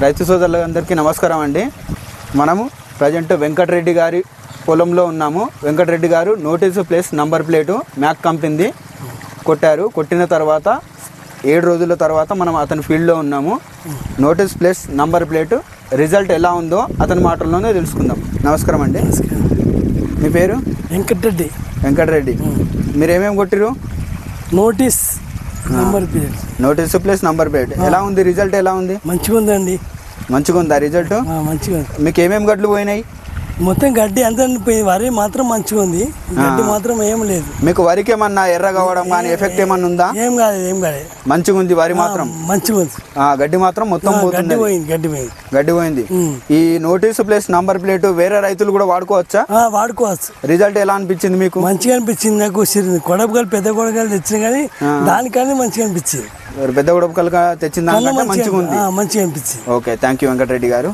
రైతు సోదరులందరికీ నమస్కారం అండి. మనము ప్రజెంట్ వెంకటరెడ్డి గారి పొలంలో ఉన్నాము. వెంకటరెడ్డి గారు నోటీసు ప్లస్ నంబర్ ప్లేటు మ్యాక్ కంపెనీది కొట్టారు. కొట్టిన తర్వాత 7 రోజుల తర్వాత మనం అతని ఫీల్డ్లో ఉన్నాము. Notice plus number plate result ఎలా ఉందో అతని మాటల్లోనే తెలుసుకుందాం. నమస్కారం అండి. మీ పేరు? వెంకటరెడ్డి. వెంకటరెడ్డి, మీరు ఏమేమి కొట్టిరు? Notice number plate. Notice plus number plate ఎలా ఉంది? రిజల్ట్ ఎలా ఉంది? మంచిగా ఉందండి. మంచిగా ఉందా రిజల్ట్? మంచిగా ఉంది. మీకు ఏమేమి గడ్లు పోయినాయి? మొత్తం గడ్డి అంతా పోయింది. వరి మాత్రం మంచిగా ఉంది, గడ్డి మాత్రం ఏం లేదు. మీకు వరికి ఏమన్నా ఎర్ర కావడం కానీ ఎఫెక్ట్ ఏమన్నా ఉందా? ఏం కాలేదు, ఏం కాలేదు. మంచిగా ఉంది వరి మాత్రం. మంచిగా ఉంది. గడ్డి మాత్రం మొత్తం గడ్డి పోయింది, గడ్డి పోయింది, గడ్డి పోయింది. ఈ నోటీసు ప్లస్ నంబర్ ప్లేట్ వేరే రైతులు కూడా వాడుకోవచ్చా? వాడుకోవచ్చు. రిజల్ట్ ఎలా అనిపించింది మీకు? మంచిగా అనిపించింది నాకు. కొడపగలు పెద్ద కొడగలు తెచ్చిన కానీ దానికన్నా మంచిగా అనిపించింది. పెద్ద ఉడపకలుగా తెచ్చిన దానికంటే మంచిగా ఉంది. మంచిగా అనిపించింది. ఓకే, థ్యాంక్ యూ వెంకటరెడ్డి గారు.